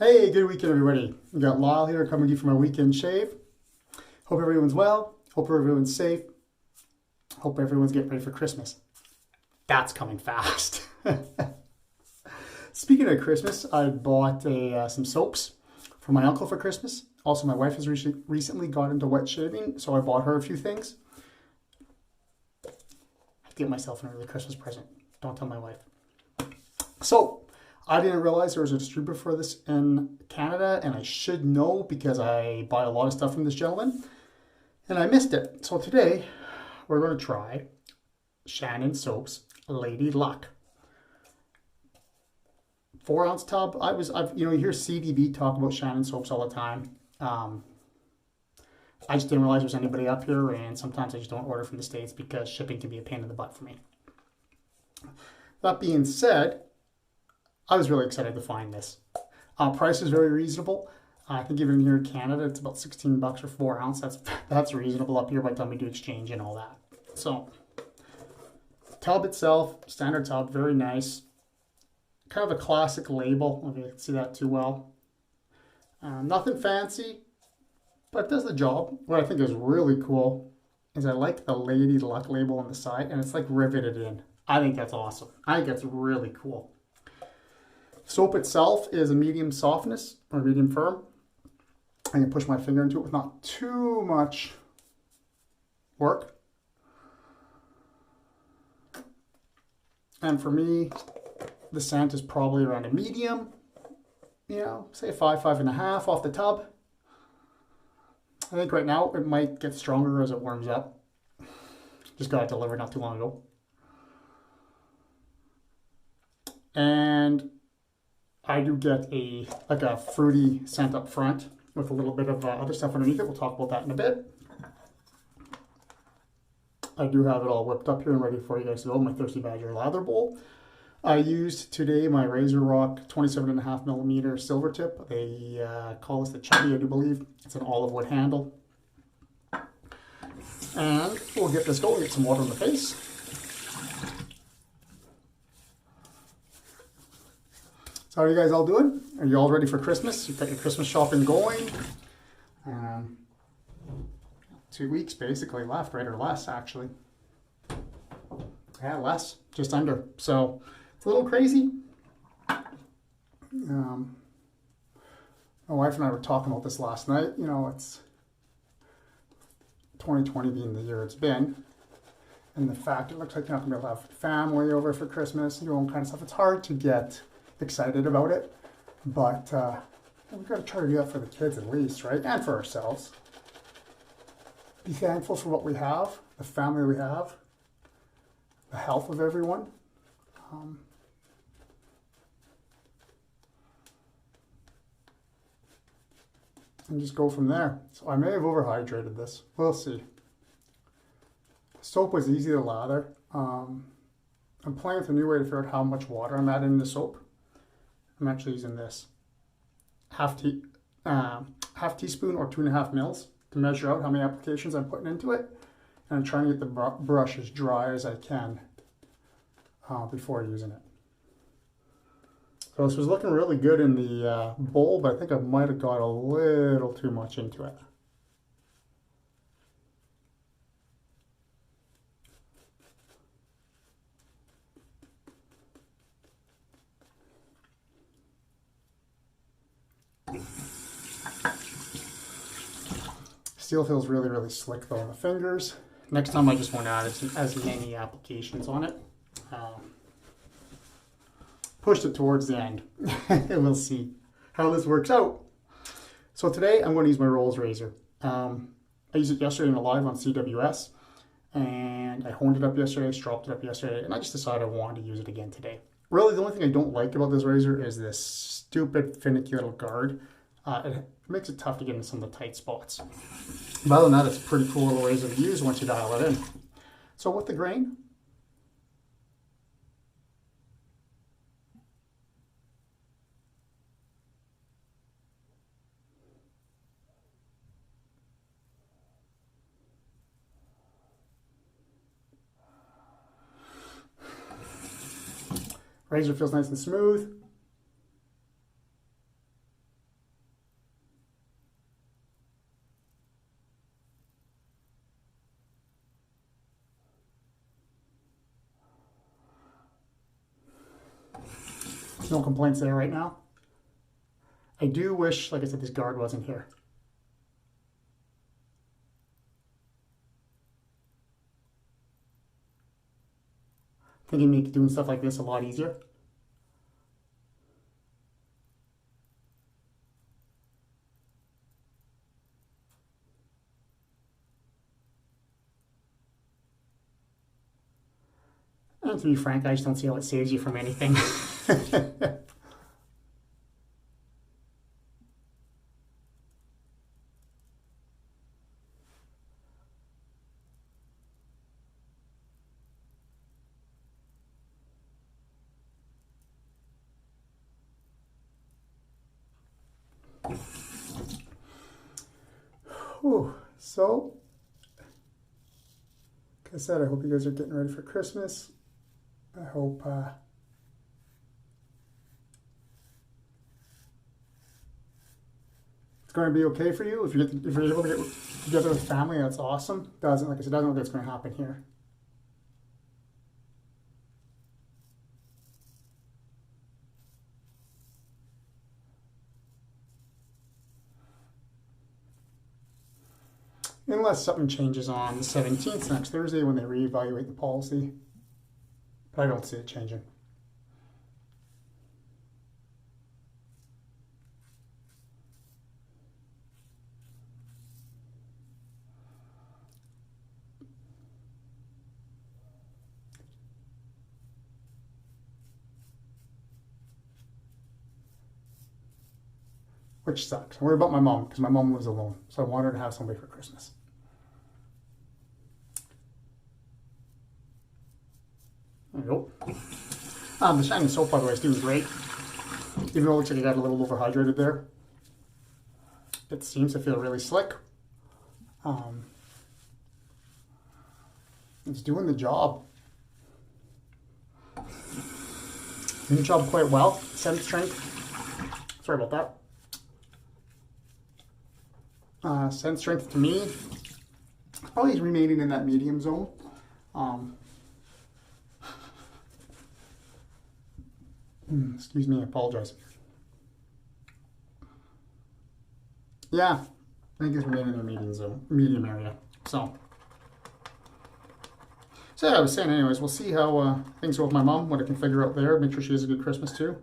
Hey, good weekend, everybody. We got Lyle here coming to you from our weekend shave. Hope everyone's well. Hope everyone's safe. Hope everyone's getting ready for Christmas. That's coming fast. Speaking of Christmas, I bought some soaps for my uncle for Christmas. Also, my wife has recently got into wet shaving, so I bought her a few things. I have to get myself an early Christmas present. Don't tell my wife. So, I didn't realize there was a distributor for this in Canada, and I should know because I buy a lot of stuff from this gentleman, and I missed it. So today, we're going to try Shannon Soaps Lady Luck. 4-ounce tub. You hear CDB talk about Shannon Soaps all the time. I just didn't realize there was anybody up here, and sometimes I just don't order from the States because shipping can be a pain in the butt for me. That being said, I was really excited to find this. Price is very reasonable. I think even here in Canada, it's about $16 for 4 ounce. That's reasonable up here by the time we do exchange and all that. So, tub itself, standard tub, very nice. Kind of a classic label. I don't know if you can see that too well. Nothing fancy, but it does the job. What I think is really cool is I like the Lady Luck label on the side, and it's like riveted in. I think that's awesome. I think that's really cool. Soap itself is a medium softness or medium firm. I can push my finger into it with not too much work. And for me, the scent is probably around a medium, say 5.5 off the tub. I think right now it might get stronger as it warms up. Just got it delivered not too long ago. And I do get a fruity scent up front with a little bit of other stuff underneath it. We'll talk about that in a bit. I do have it all whipped up here and ready for you guys to go. My Thirsty Badger lather bowl. I used today my RazoRock 27.5mm Silvertip. They call this the Chubby, I do believe. It's an olive wood handle. And we'll get this going. Get some water in the face. So how are you guys all doing? Are you all ready for Christmas? You've got your Christmas shopping going. 2 weeks basically left, right? Or less, actually. Yeah, less. Just under. So it's a little crazy. My wife and I were talking about this last night. It's 2020 being the year it's been. And the fact it looks like you're not going to be able to have family over for Christmas and your own kind of stuff. It's hard to get excited about it, but we've got to try to do that for the kids at least, right? And for ourselves. Be thankful for what we have, the family we have, the health of everyone. And just go from there. So I may have overhydrated this. We'll see. Soap was easy to lather. I'm playing with a new way to figure out how much water I'm adding in the soap. I'm actually using this half teaspoon or 2.5 mils to measure out how many applications I'm putting into it. And I'm trying to get the brush as dry as I can before using it. So this was looking really good in the bowl, but I think I might have got a little too much into it. Still feels really, really slick though on the fingers. Next time I just won't add as many applications on it. Pushed it towards the end. And we'll see how this works out. So today I'm going to use my Rolls razor. I used it yesterday in a live on CWS. And I honed it up yesterday, stropped it up yesterday, and I just decided I wanted to use it again today. Really, the only thing I don't like about this razor is this stupid finicky little guard. It makes it tough to get into some of the tight spots. But other than that, it's a pretty cool little razor to use once you dial it in. So with the grain, razor feels nice and smooth. No complaints there right now. I do wish, like I said, this guard wasn't here. I think it'd make doing stuff like this a lot easier. And to be frank, I just don't see how it saves you from anything. Whew. So, like I said, I hope you guys are getting ready for Christmas. I hope it's going to be okay for you. If you're able to get together with family, that's awesome. Doesn't, like I said, doesn't look like it's going to happen here. Unless something changes on the 17th, next Thursday, when they reevaluate the policy. But I don't see it changing. Which sucks. I worry about my mom, because my mom lives alone. So I want her to have somebody for Christmas. There you go. The Shannon soap, by the way, is doing great. Even though it looks like it got a little overhydrated there, it seems to feel really slick. It's doing the job. Doing the job quite well. Scent strength. Sorry about that. Scent strength to me, probably remaining in that medium zone. Excuse me, I apologize. Yeah, I think it's remaining in the medium area. So yeah, I was saying anyways, we'll see how things go with my mom, what I can figure out there, make sure she has a good Christmas too.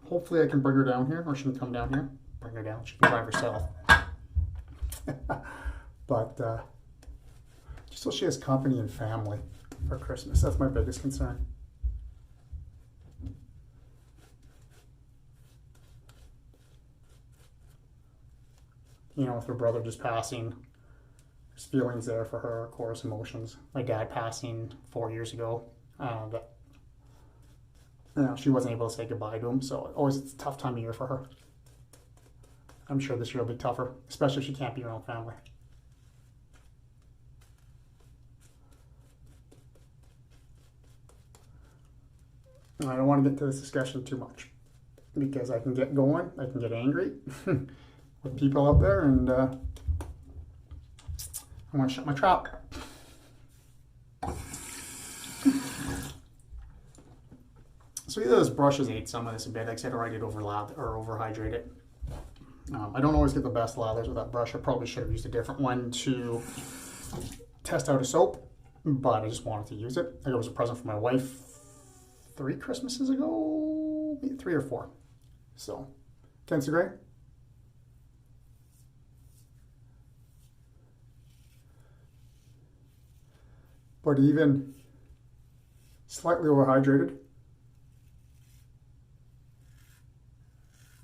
Hopefully I can bring her down here, or she can come down here. Bring her down, she can drive herself. But just so she has company and family for Christmas. That's my biggest concern. You know, with her brother just passing, there's feelings there for her, of course, emotions. My dad passing 4 years ago, but you know, she wasn't able to say goodbye to him, so always it's a tough time of year for her. I'm sure this year will be tougher, especially if she can't be around family. I don't want to get into this discussion too much because I can get going, I can get angry with people out there, and I want to shut my trap. So either this brush has ate some of this a bit, like I said, or I did overhydrate it. I don't always get the best lathers with that brush. I probably should have used a different one to test out a soap, but I just wanted to use it. I think it was a present for my wife 3 Christmases ago, maybe 3 or 4. So, can't you agree? But even slightly overhydrated,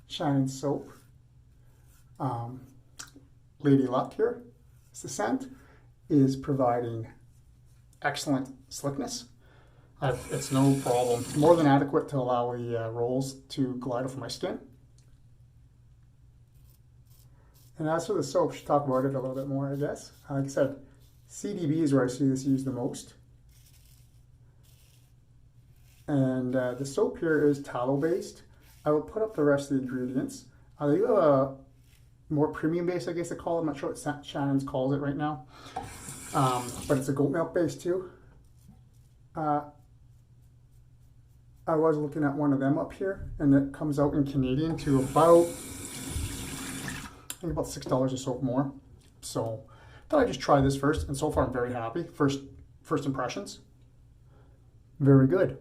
Shannon soap. Lady Luck here, it's the scent, is providing excellent slickness. It's no problem, more than adequate to allow the rolls to glide over my skin. And as for the soap, should talk about it a little bit more, I guess. Like I said, CDB is where I see this used the most. And the soap here is tallow based. I will put up the rest of the ingredients. They do have a more premium base, I guess they call it. I'm not sure what Shannon's calls it right now. But it's a goat milk base too. I was looking at one of them up here, and it comes out in Canadian to about, I think about $6 or so more. So thought I'd just try this first, and so far I'm very happy. First impressions, very good.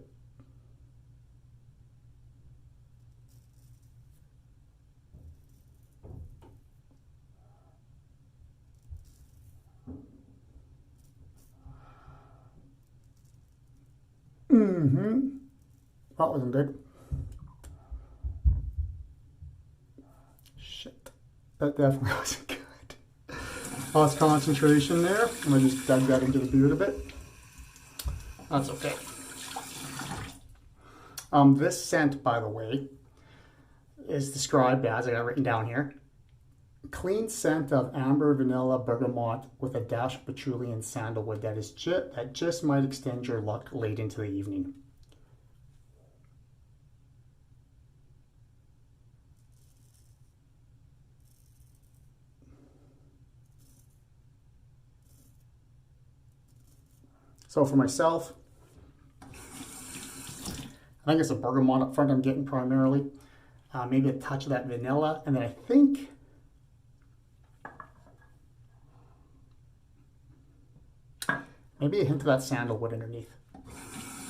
That wasn't good. Shit. That definitely wasn't good. Lost concentration there. I'm going to just dug that into the beard a bit. That's okay. This scent, by the way, is described as, I got it written down here, clean scent of amber, vanilla, bergamot with a dash of patchouli and sandalwood that just might extend your luck late into the evening. So for myself, I think it's a bergamot up front I'm getting primarily. Maybe a touch of that vanilla, and then I think maybe a hint of that sandalwood underneath.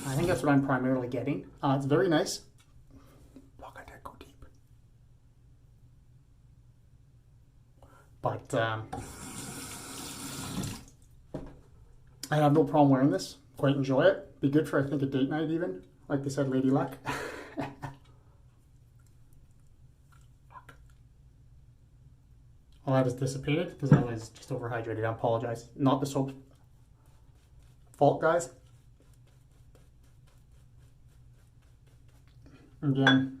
I think that's what I'm primarily getting. It's very nice. Fuck, I did go deep. But I have no problem wearing this. Quite enjoy it. Be good for, I think, a date night even. Like they said, Lady Luck. All that is dissipated because I was just overhydrated. I apologize. Not the soap's fault, guys. Again,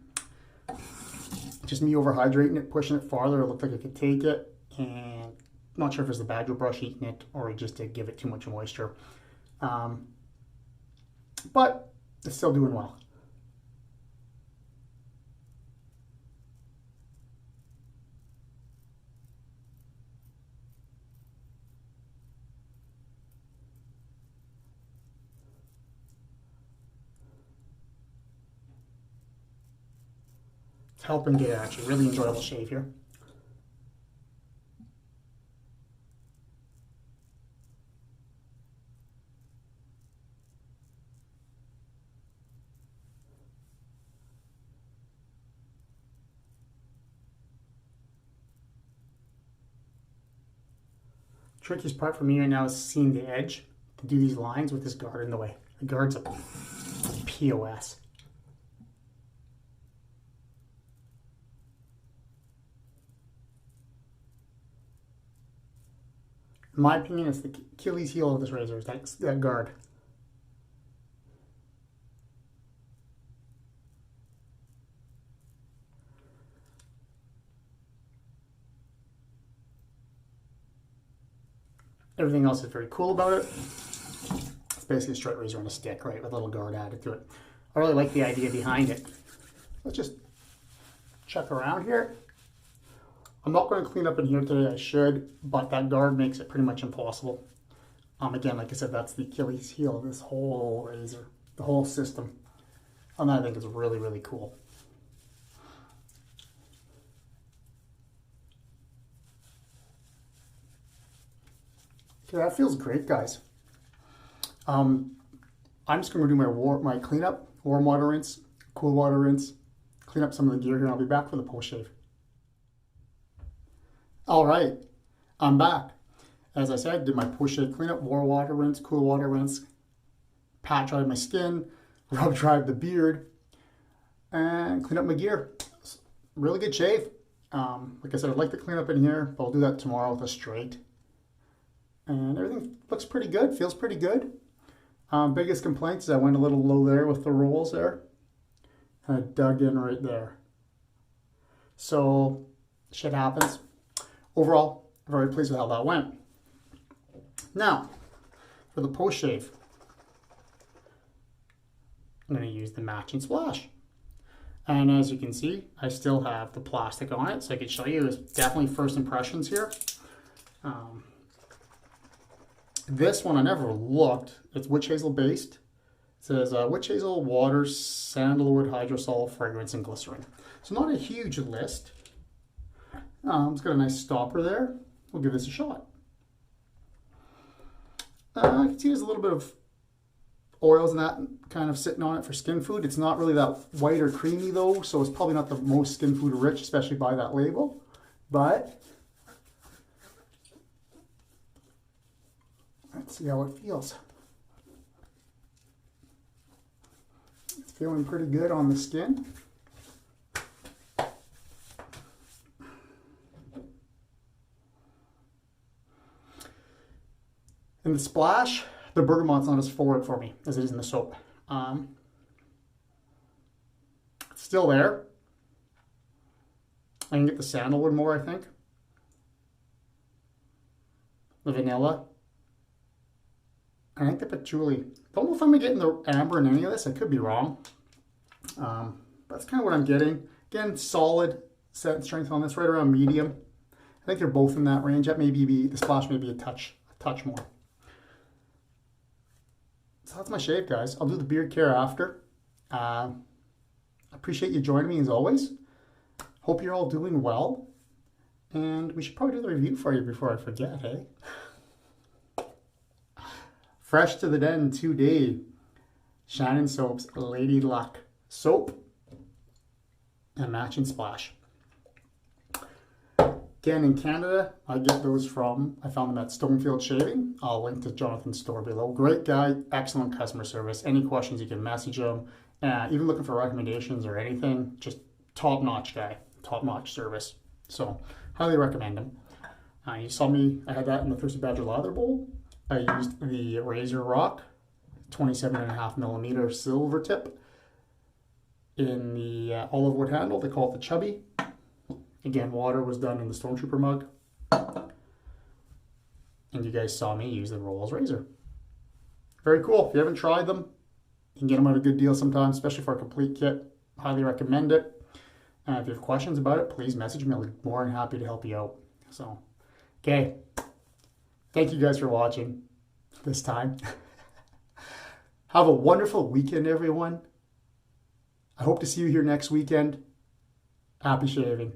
just me overhydrating it, pushing it farther. It looked like I could take it, and not sure if it was the Badger brush eating it or just to give it too much moisture. But it's still doing well. It's helping get actually really enjoyable shave here. Trickiest part for me right now is seeing the edge to do these lines with this guard in the way. The guard's a POS. In my opinion, it's the Achilles heel of this razor, is that guard. Everything else is very cool about it. It's basically a straight razor on a stick, right, with a little guard added to it. I really like the idea behind it. Let's just check around here. I'm not going to clean up in here today, I should, but that guard makes it pretty much impossible. Again, like I said, that's the Achilles heel of this whole razor, the whole system. And I think it's really, really cool. Okay, that feels great, guys. I'm just going to do my cleanup, warm water rinse, cool water rinse, clean up some of the gear here, and I'll be back for the post shave. All right, I'm back. As I said, did my post shave cleanup, warm water rinse, cool water rinse, pat dried my skin, rub dried the beard, and clean up my gear. Really good shave. Like I said, I'd like to clean up in here, but I'll do that tomorrow with a straight. And everything looks pretty good, feels pretty good. Biggest complaint is I went a little low there with the rolls there. And I dug in right there. So, shit happens. Overall, very pleased with how that went. Now, for the post shave, I'm going to use the matching splash. And as you can see, I still have the plastic on it, so I can show you. It's definitely first impressions here. This one I never looked. It's witch hazel based. says witch hazel, water, sandalwood, hydrosol, fragrance, and glycerin. So not a huge list. It's got a nice stopper there. We'll give this a shot. I can see there's a little bit of oils and that kind of sitting on it for skin food. It's not really that white or creamy though, so it's probably not the most skin food rich, especially by that label. But let's see how it feels. It's feeling pretty good on the skin. In the splash, the bergamot's not as forward for me as it is in the soap. It's still there. I can get the sandalwood more, I think. The vanilla. I think the patchouli. Don't know if I'm getting the amber in any of this. I could be wrong. But that's kind of what I'm getting. Again, solid scent strength on this, right around medium. I think they're both in that range. That may be the splash, maybe a touch more. So that's my shave, guys. I'll do the beard care after. I appreciate you joining me as always. Hope you're all doing well. And we should probably do the review for you before I forget, hey? Fresh to the den today. Shannon Soap's Lady Luck soap and matching splash. Again, in Canada, I get those from, I found them at Stonefield Shaving. I'll link to Jonathan's store below. Great guy, excellent customer service. Any questions, you can message him. Even looking for recommendations or anything, just top-notch guy, top-notch service. So, highly recommend him. You saw me, I had that in the Thirsty Badger Lather Bowl. I used the RazoRock 27.5mm Silvertip in the olive wood handle. They call it the Chubby. Again, water was done in the Stormtrooper mug. And you guys saw me use the Rolls Razor. Very cool. If you haven't tried them, you can get them at a good deal sometimes, especially for a complete kit. Highly recommend it. If you have questions about it, please message me. I'll be more than happy to help you out. So, okay. Thank you guys for watching this time. Have a wonderful weekend, everyone. I hope to see you here next weekend. Happy shaving.